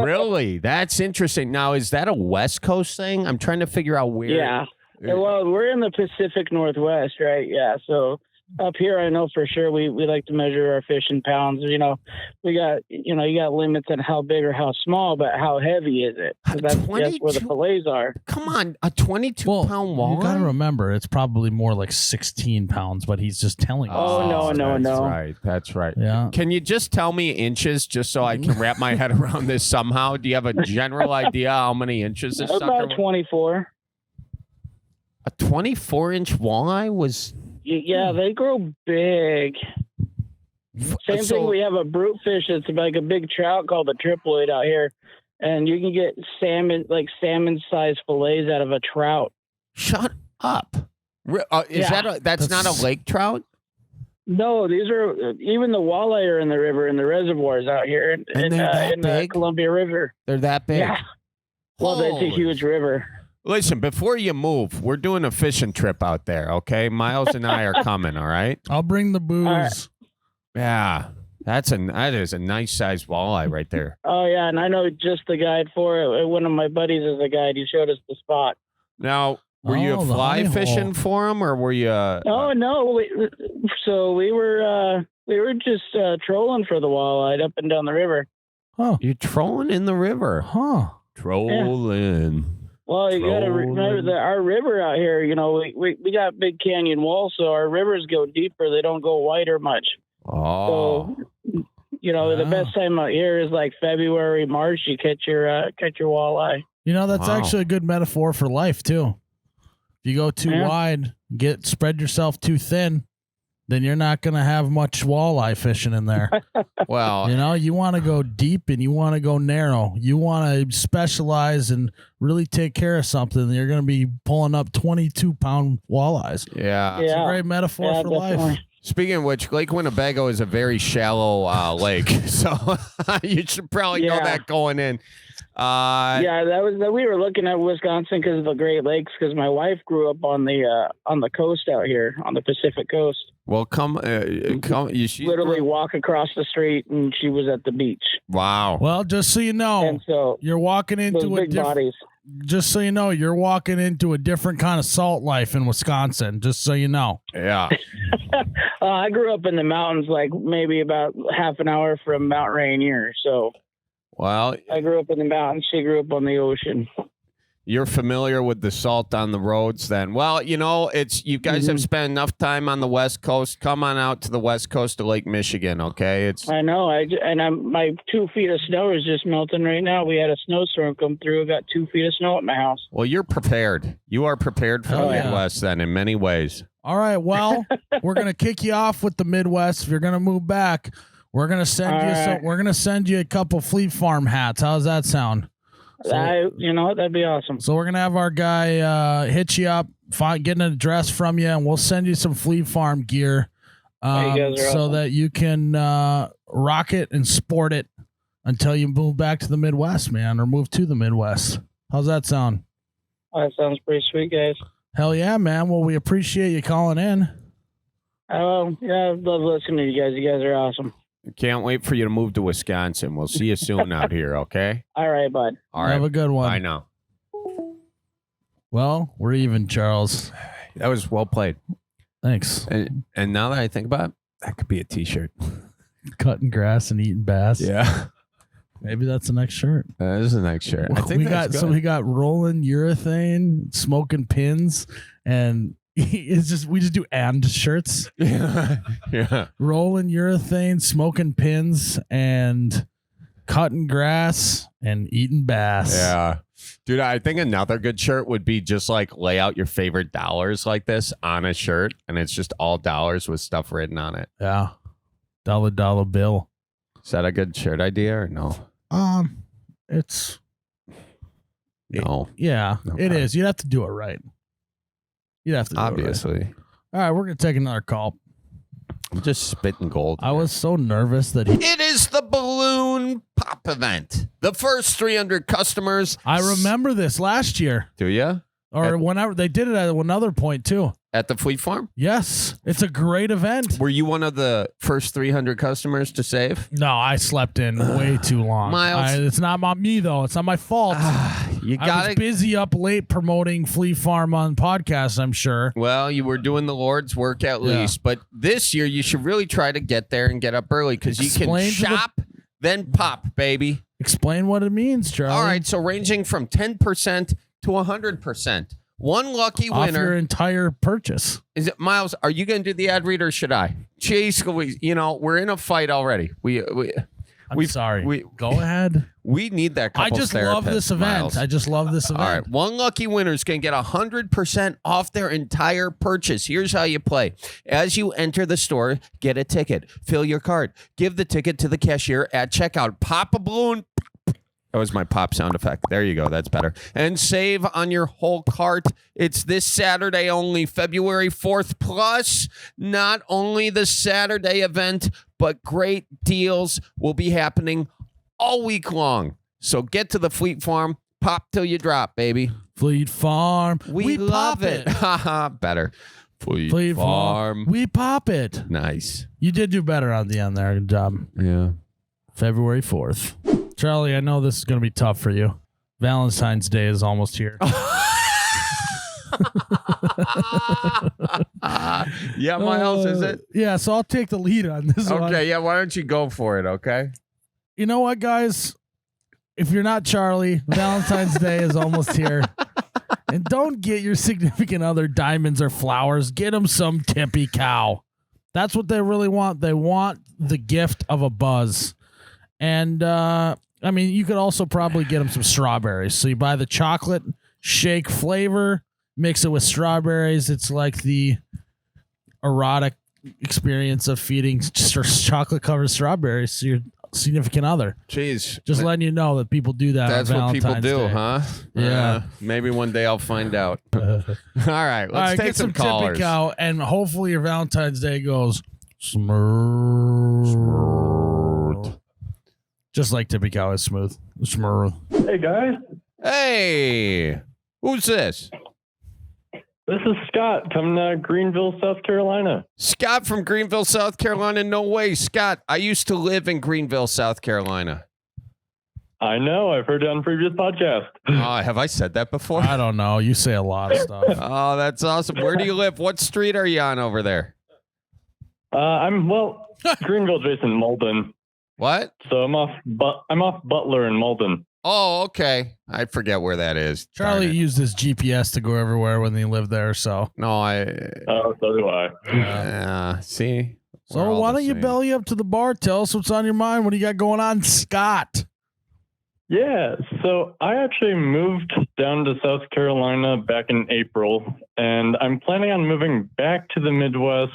Really? That's interesting. Now, is that a West Coast thing? I'm trying to figure out where. Yeah. Well, we're in the Pacific Northwest, right? Yeah. So up here, I know for sure we like to measure our fish in pounds. We got, you got limits on how big or how small, but how heavy is it? 'Cause that's where the 22 fillets are. Come on, a 22-pound You walleye? got to remember, it's probably more like 16 pounds, but he's just telling us. Oh, no. That's right. That's right. Yeah. Can you just tell me inches just so I can wrap my head around this somehow? Do you have a general idea how many inches this sucker About was? 24. A 24-inch walleye was... Yeah, they grow big. Same So- thing. We have a brute fish that's like a big trout called a triploid out here, and you can get salmon-sized fillets out of a trout. Shut up. Is Yeah. that's not a lake trout? No, these are even the walleye are in the river in the reservoirs out here in that the big? Columbia River. They're that big. Yeah. Well, it's a Holy huge river. Listen, before you move, we're doing a fishing trip out there, okay? Miles and I are coming, all right? I'll bring the booze. right. Yeah. That is a nice sized walleye right there. Oh yeah, and I know just the guide for it. One of my buddies is a guide. He showed us the spot. Now, were you Oh, the fly honey fishing hole. for them, or were you? Oh no, so we were just trolling for the walleye up and down the river. Huh. You're trolling in the river. Huh. Trolling. Well, you got to remember that our river out here, you know, we got big canyon walls, so our rivers go deeper. They don't go wider much. Oh. So, you know, the Wow. best time out here is like February, March. You catch your walleye. You know, that's Wow. actually a good metaphor for life too. If you go too Yeah. wide, spread yourself too thin, then you're not going to have much walleye fishing in there. Well, You know, you want to go deep and you want to go narrow. You want to specialize and really take care of something. You're going to be pulling up 22-pound walleyes. yeah. It's a Yeah. great metaphor Yeah, for definitely. life. Speaking of which, Lake Winnebago is a very shallow lake, so you should probably know Yeah. that going in. Yeah, we were looking at Wisconsin because of the Great Lakes. Because my wife grew up on the coast out here on the Pacific coast. Well, come. She Literally walk across the street, and she was at the beach. Wow. Well, just so you know, And so you're walking those into a big different. bodies. Just so you know, you're walking into a different kind of salt life in Wisconsin. Just so you know. Yeah. I grew up in the mountains, like maybe about half an hour from Mount Rainier. So Well, I grew up in the mountains. She grew up on the ocean. you're familiar with the salt on the roads then. Well, you know, you guys have spent enough time on the West Coast. Come on out to the West Coast of Lake Michigan, okay? I know. My 2 feet of snow is just melting right now. We had a snowstorm come through. I got 2 feet of snow at my house. Well, you're prepared. You are prepared for Oh, the yeah. Midwest then in many ways. All right. Well, we're gonna kick you off with the Midwest. If you're gonna move back, we're gonna send All you right. We're gonna send you a couple Fleet Farm hats. How's that sound? You know, that'd be awesome. So we're gonna have our guy hit you up, get an address from you, and we'll send you some Fleet Farm gear, You guys are so awesome. that you can rock it and sport it until you move back to the Midwest, man, or move to the Midwest. How's that sound? That sounds pretty sweet, guys. Hell yeah, man. Well, we appreciate you calling in. Oh, yeah, I love listening to you guys. You guys are awesome. Can't wait for you to move to Wisconsin. We'll see you soon out here, okay? All right, bud. All Have right. a good one. I know. Well, we're even, Charles. That was well played. Thanks. And now that I think about it, that could be a t-shirt. Cutting grass and eating bass. Yeah. Maybe that's the next shirt. That is a nice shirt. I think we got rolling urethane, smoking pins, and we just do and shirts. yeah. Yeah. Rolling urethane, smoking pins, and cutting grass and eating bass. Yeah. Dude, I think another good shirt would be just like lay out your favorite dollars like this on a shirt, and it's just all dollars with stuff written on it. Yeah. Dollar bill. Is that a good shirt idea or no? It's No. yeah, Okay. it is. You'd have to do it right. You'd have to do it right. Obviously. All right, we're gonna take another call. I'm just spitting gold. I was so nervous that he. It is the balloon pop event. The first 300 customers. I remember this last year, Do you? or whenever they did it at another point too. At the Fleet Farm? Yes, it's a great event. Were you one of the first 300 customers to save? No, I slept in way too long. Miles. It's not on me though. It's not my fault. You I got was it. busy up late promoting Fleet Farm on podcasts, I'm sure. Well, you were doing the Lord's work at Yeah. least, but this year you should really try to get there and get up early because you can Explain to the- shop, then pop, baby. Explain what it means, Charlie. All right, so ranging from 10% to 100%. One lucky Off winner. your entire purchase. Is it Miles? Are you going to do the ad read or should I? Jeez, Louise, we're in a fight already. I'm sorry. Go ahead. We need that I couples just love therapist, this event. Miles. I just love this event. All right, one lucky winner is going to get 100% off their entire purchase. Here's how you play. As you enter the store, get a ticket, fill your card, give the ticket to the cashier at checkout, pop a balloon, That was my pop sound effect. There you go. That's better. And save on your whole cart. It's this Saturday only, February 4th. Plus, not only the Saturday event, but great deals will be happening all week long. So get to the Fleet Farm. Pop till you drop, baby. Fleet Farm. We love it. Haha, better. Fleet Farm. We pop it. Nice. You did do better on the end there. Good job. Yeah. February 4th. Charlie, I know this is going to be tough for you. Valentine's Day is almost here. Yeah, Miles, is it? Yeah, so I'll take the lead on this one. Okay, yeah, why don't you go for it, okay? You know what, guys? If you're not Charlie, Valentine's Day is almost here. And don't get your significant other diamonds or flowers. Get them some tippy cow. That's what they really want. They want the gift of a buzz. And, I mean, you could also probably get them some strawberries. So you buy the chocolate shake flavor, mix it with strawberries. It's like the erotic experience of feeding chocolate-covered strawberries to your significant other. Jeez. Just letting you know that people do that. That's on what people Valentine's do, Day. huh? Yeah. Maybe one day I'll find out. All right, let's take get some tippy callers. cow, and hopefully your Valentine's Day goes smooth. Just like tippy cow is smooth. Smooth. Hey guys, Hey, who's this? this is Scott coming to Greenville, South Carolina. Scott from Greenville, South Carolina. No way, Scott. I used to live in Greenville, South Carolina. I know, I've heard it on previous podcasts. Have I said that before? I don't know. You say a lot of stuff. Oh, that's awesome. Where do you live? What street are you on over there? I'm Greenville, Jason, Malden. What? So I'm off Butler and Malden. Oh, okay. I forget where that is. Charlie Darn it. used his GPS to go everywhere when he lived there. So, No, Oh, so do I. see. We're so all why the don't you same. belly up to the bar? Tell us what's on your mind. What do you got going on, Scott? Yeah, so I actually moved down to South Carolina back in April, and I'm planning on moving back to the Midwest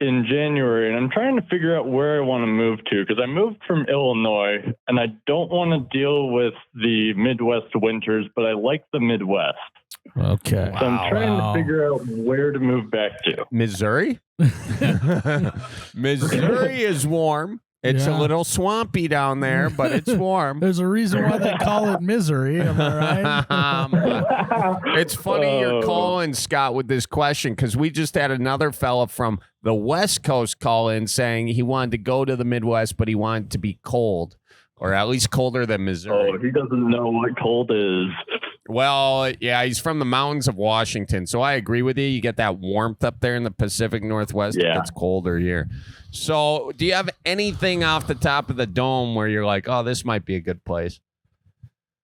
in January, and I'm trying to figure out where I want to move to because I moved from Illinois, and I don't want to deal with the Midwest winters, but I like the Midwest. Okay. So I'm trying to figure out where to move back to. Missouri? Missouri is warm. It's a Yeah. little swampy down there, but it's warm. There's a reason why they call it misery. Am I right? It's funny you're calling, Scott, with this question because we just had another fella from the West Coast call in saying he wanted to go to the Midwest, but he wanted to be cold, or at least colder than Missouri. Oh, he doesn't know what cold is. Well, yeah, he's from the mountains of Washington, so I agree with you. You get that warmth up there in the Pacific Northwest. Yeah. It's colder here. So do you have anything off the top of the dome where you're like, oh, this might be a good place?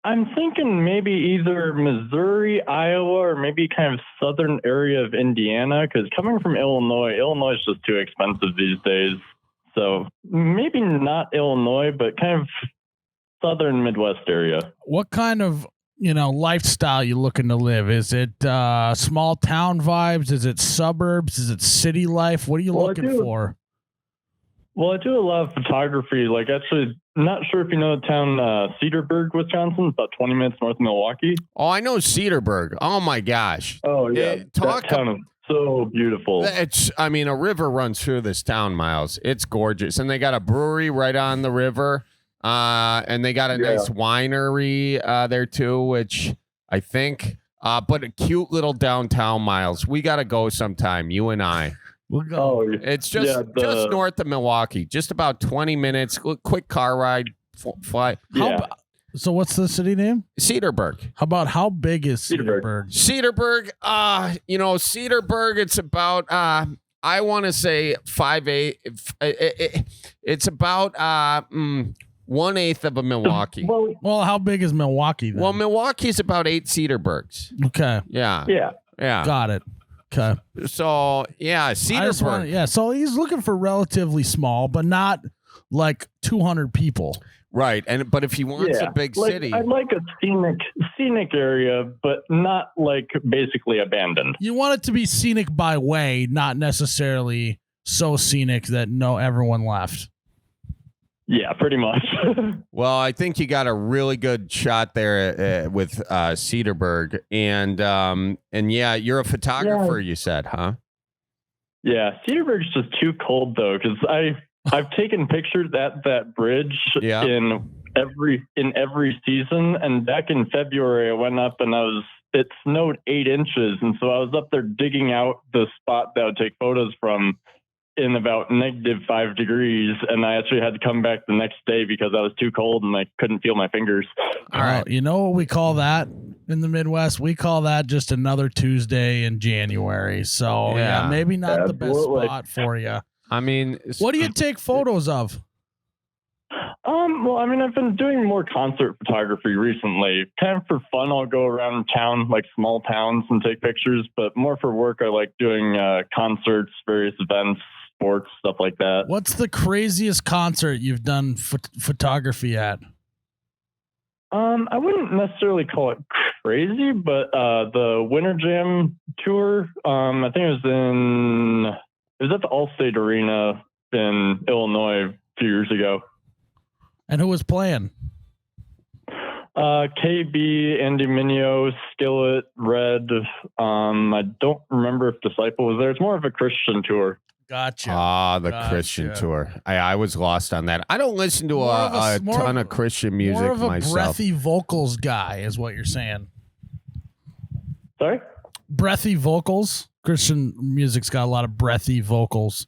I'm thinking maybe either Missouri, Iowa, or maybe kind of southern area of Indiana, because coming from Illinois is just too expensive these days. So maybe not Illinois, but kind of southern Midwest area. What kind of lifestyle you looking to live? Is it small town vibes? Is it suburbs? Is it city life? What are you looking for? Well, I do a lot of photography. Like, actually, not sure if you know the town Cedarburg, Wisconsin, about 20 minutes north of Milwaukee. Oh, I know Cedarburg. Oh, my gosh. Oh, yeah. Talk that town is so beautiful. a river runs through this town, Miles. It's gorgeous. And they got a brewery right on the river. And they got a nice winery there, too, which I think, but a cute little downtown, Miles. We got to go sometime, you and I. We'll go. Oh, It's just north of Milwaukee, just about 20 minutes, quick car ride, fly. So what's the city name? Cedarburg. How big is Cedarburg? Cedarburg, Cedarburg, it's about, I want to say 5'8". It's about 1/8 of a Milwaukee. Well, how big is Milwaukee then? Well, Milwaukee's about 8 Cedarburgs. Okay. Yeah. Yeah. Got it. Okay. So, yeah, Cedarburg. So he's looking for relatively small, but not like 200 people. Right. But if he wants a big city. I'd like a scenic area, but not like basically abandoned. You want it to be scenic by way, not necessarily so scenic that everyone left. Yeah, pretty much. Well, I think you got a really good shot there with Cedarburg, and yeah, you're a photographer. You said, huh? Yeah, Cedarburg's just too cold though, because I've taken pictures at that bridge in every season, and back in February I went up and it snowed 8 inches, and so I was up there digging out the spot that I would take photos from in about -5 degrees, and I actually had to come back the next day because I was too cold and I couldn't feel my fingers. All right. You know what we call that in the Midwest? We call that just another Tuesday in January. So yeah maybe not the best spot for you. I mean, what do you take photos of? Well, I mean, I've been doing more concert photography recently. Kind of for fun, I'll go around town, like small towns, and take pictures. But more for work, I like doing concerts, various events, sports, stuff like that. What's the craziest concert you've done photography at? I wouldn't necessarily call it crazy, but the Winter Jam tour, I think it was at the Allstate Arena in Illinois a few years ago. And who was playing? KB, Andy Mineo, Skillet, Red. I don't remember if Disciple was there. It's more of a Christian tour. Gotcha. The Christian tour. I was lost on that. I don't listen to a ton of Christian music myself. More of a breathy vocals guy is what you're saying. Sorry? Breathy vocals. Christian music's got a lot of breathy vocals.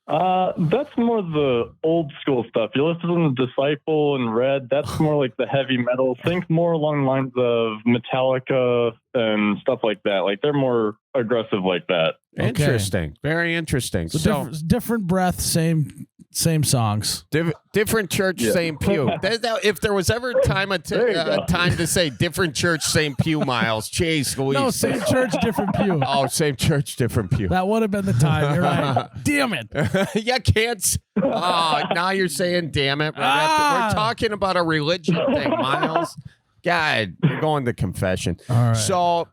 That's more the old school stuff. You listen to Disciple and Red, that's more like the heavy metal. Think more along the lines of Metallica and stuff like that. Like they're more aggressive like that. Interesting. Very interesting. So different breath, same songs. Different church, same pew. If there was ever time to say different church, same pew, Miles, Chase, Louise. No, same church, different pew. Oh, same church, different pew. That would have been the time. You're right. Damn it. You can't. Now you're saying damn it. We're talking about a religion thing, Miles. God, you're going to confession. All right. So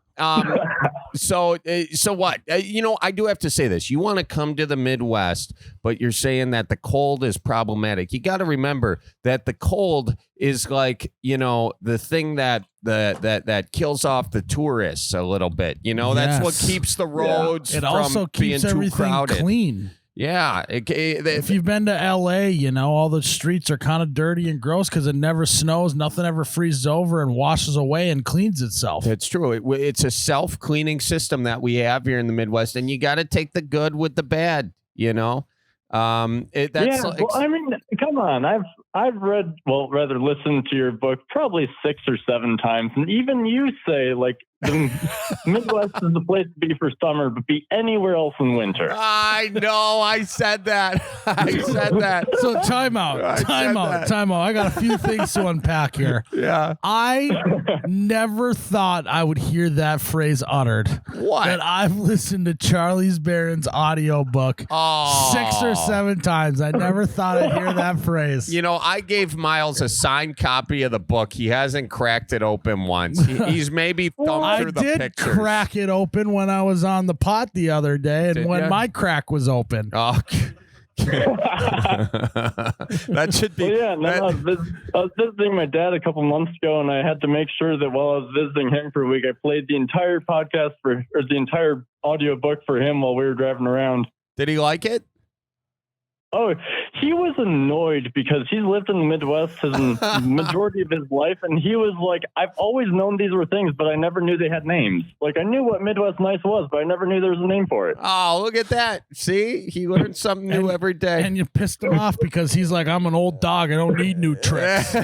what? I do have to say this. You want to come to the Midwest, but you're saying that the cold is problematic. You got to remember that the cold is like, the thing that kills off the tourists a little bit. That's what keeps the roads It also from being keeps too everything crowded. clean. Yeah. If you've been to LA, all the streets are kind of dirty and gross because it never snows. Nothing ever freezes over and washes away and cleans itself. It's true. It's a self-cleaning system that we have here in the Midwest, and you got to take the good with the bad, Well, I mean, come on. I've read, rather listened to your book probably 6 or 7 times, and even you say like the Midwest is the place to be for summer, but be anywhere else in winter. I know. I said that. So time out. I got a few things to unpack here. Yeah. I never thought I would hear that phrase uttered. What? That I've listened to Charlie Barron's audiobook 6 or 7 times. I never thought I'd hear that phrase. I gave Miles a signed copy of the book. He hasn't cracked it open once. He's maybe thumbed through the pictures. I did crack it open when I was on the pot the other day, and when my crack was open. Oh, that should be. I was visiting my dad a couple months ago, and I had to make sure that while I was visiting him for a week, I played the entire podcast or the entire audio book for him while we were driving around. Did he like it? Oh, he was annoyed because he's lived in the Midwest his majority of his life, and he was like, I've always known these were things, but I never knew they had names. Like, I knew what Midwest Nice was, but I never knew there was a name for it. Oh, look at that. See? He learned something new every day. And you pissed him off because he's like, I'm an old dog. I don't need new tricks.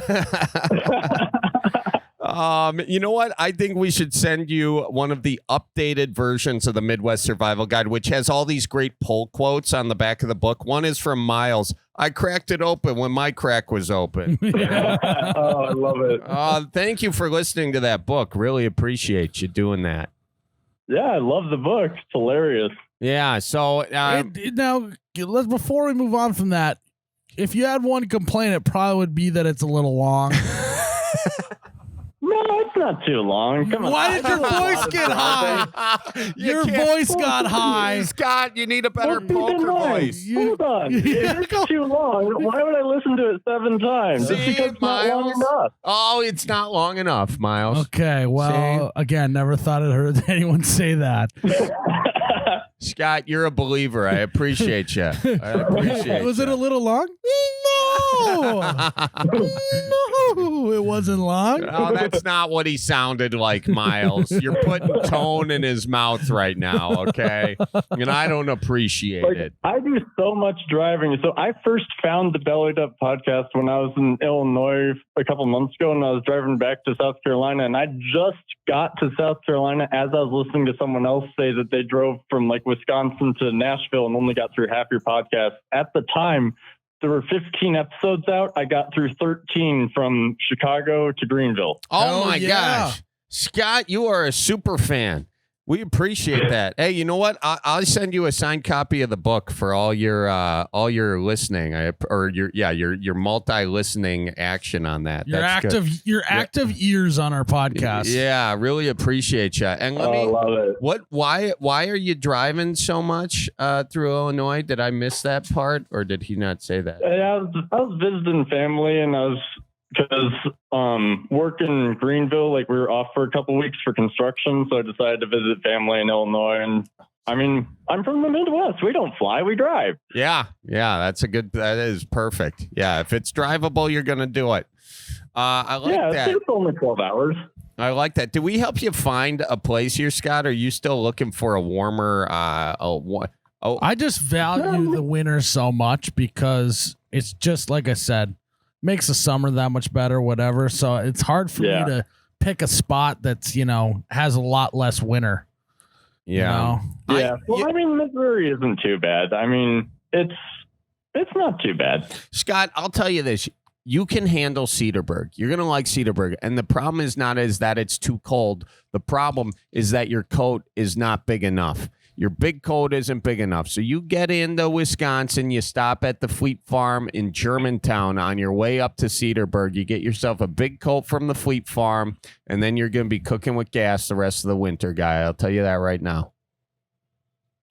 You know what? I think we should send you one of the updated versions of the Midwest Survival Guide, which has all these great pull quotes on the back of the book. One is from Miles. I cracked it open when my crack was open. Oh, I love it. Thank you for listening to that book. Really appreciate you doing that. Yeah, I love the book. It's hilarious. Yeah. So now, before we move on from that, if you had one complaint, it probably would be that it's a little long. No, it's not too long. Come on. Why did your voice get high? Your voice got high. Scott, you need a better Well, keep in poker mind, voice. Hold on. If it's too long, why would I listen to it 7 times? See, Just because it's not long Miles? enough. Oh, it's not long enough, Miles. Okay, well, again, never thought I'd heard anyone say that. Scott, you're a believer. I appreciate you. I appreciate Was it ya. a little long? No. No, it wasn't long. Oh, that's not what he sounded like, Miles. You're putting tone in his mouth right now, okay? And I don't appreciate it. I do so much driving. So I first found the Bellied Up podcast when I was in Illinois a couple months ago, and I was driving back to South Carolina, and I just got to South Carolina as I was listening to someone else say that they drove from like Wisconsin to Nashville and only got through half your podcast. At the time, there were 15 episodes out. I got through 13 from Chicago to Greenville. Oh, Hell my yeah. gosh. Scott, you are a super fan. We appreciate that. Hey, you know what? I'll send you a signed copy of the book for all your listening, your multi-listening action on that. Your active ears on our podcast. Yeah, I really appreciate you. And I love it. why are you driving so much through Illinois? Did I miss that part, or did he not say that? I was visiting family, and I was because work in Greenville, like we were off for a couple weeks for construction, so I decided to visit family in Illinois. And I mean, I'm from the Midwest. We don't fly, we drive. Yeah, that is perfect. Yeah, if it's drivable, you're gonna do it. I like that. It's only 12 hours. I like that. Did we help you find a place here, Scott? Are you still looking for a warmer? I just value the winter so much because it's just like I said, makes the summer that much better, whatever. So it's hard for me to pick a spot that's, has a lot less winter. Yeah. Yeah. I mean, Missouri isn't too bad. I mean, it's not too bad. Scott, I'll tell you this. You can handle Cedarburg. You're going to like Cedarburg. And the problem is not that it's too cold. The problem is that your coat is not big enough. Your big coat isn't big enough. So you get into Wisconsin, you stop at the Fleet Farm in Germantown on your way up to Cedarburg. You get yourself a big coat from the Fleet Farm, and then you're going to be cooking with gas the rest of the winter, guy. I'll tell you that right now.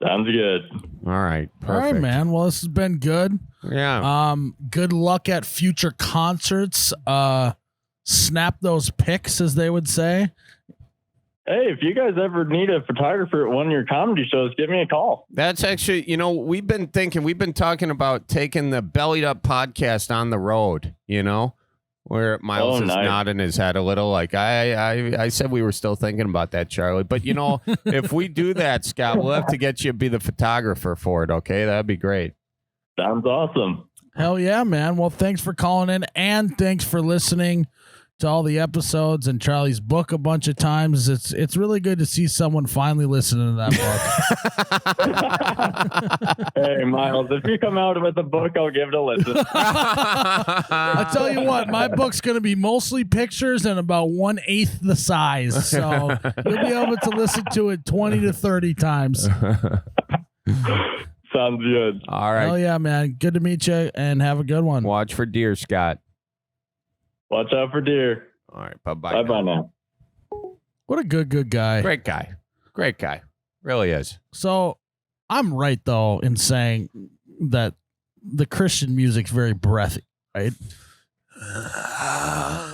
Sounds good. All right. Perfect. All right, man. Well, this has been good. Yeah. Good luck at future concerts. Snap those pics, as they would say. Hey, if you guys ever need a photographer at one of your comedy shows, give me a call. That's actually, we've been talking about taking the Bellied Up podcast on the road, where Miles is nodding his head a little. Like I said, we were still thinking about that, Charlie. But, if we do that, Scott, we'll have to get you to be the photographer for it. Okay. That'd be great. Sounds awesome. Hell yeah, man. Well, thanks for calling in, and thanks for listening to all the episodes and Charlie's book a bunch of times. It's really good to see someone finally listening to that book. Hey, Miles, if you come out with a book, I'll give it a listen. I tell you what, my book's going to be mostly pictures and about 1/8 the size. So you'll be able to listen to it 20 to 30 times. Sounds good. All right. Hell yeah, man. Good to meet you, and have a good one. Watch for deer, Scott. Watch out for deer. All right. Bye-bye. Bye-bye now. What a good guy. Great guy. Really is. So I'm right, though, in saying that the Christian music's very breathy, right?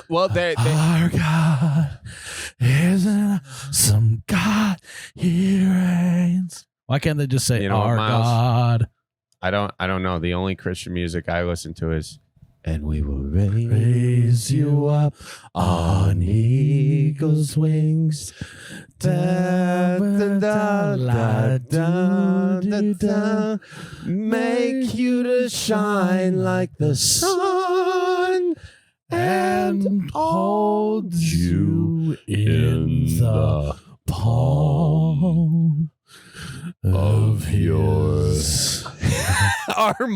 Well, our God is an awesome God. He reigns. Why can't they just say our God? I don't know. The only Christian music I listen to is "And we will raise you up on eagle's wings. Da, da, da, da, da, da, da. make you to shine like the sun and hold you in the palm of yours." Our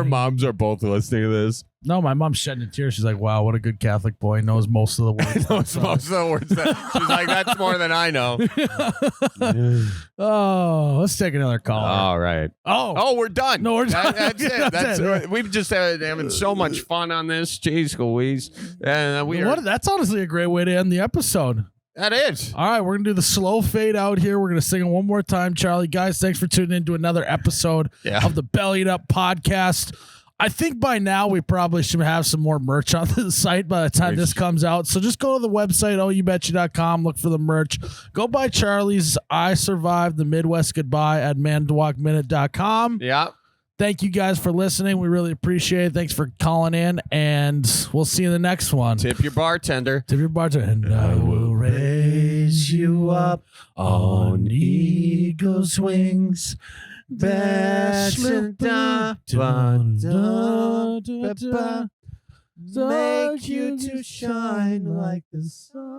moms are both listening to this. No, my mom's shedding a tear. She's like, "Wow, what a good Catholic boy. Knows most of the words." Knows most of the words. She's like, "That's more than I know." Oh, let's take another call. All right. Oh, we're done. No, we're done. That's it. That's it. We've just having so much fun on this. Jeez Louise. And that's honestly a great way to end the episode. That is. All right, we're going to do the slow fade out here. We're going to sing it one more time, Charlie. Guys, thanks for tuning in to another episode of the Bellied Up Podcast. I think by now we probably should have some more merch on the site by the time this comes out. So just go to the website, ohyoubetcha.com, look for the merch. Go buy Charlie's I Survived the Midwest Goodbye at mandwalkminute.com. Yeah. Thank you guys for listening. We really appreciate it. Thanks for calling in, and we'll see you in the next one. Tip your bartender. And I will raise you up on eagle's wings. Bachelor, make you to shine like the sun.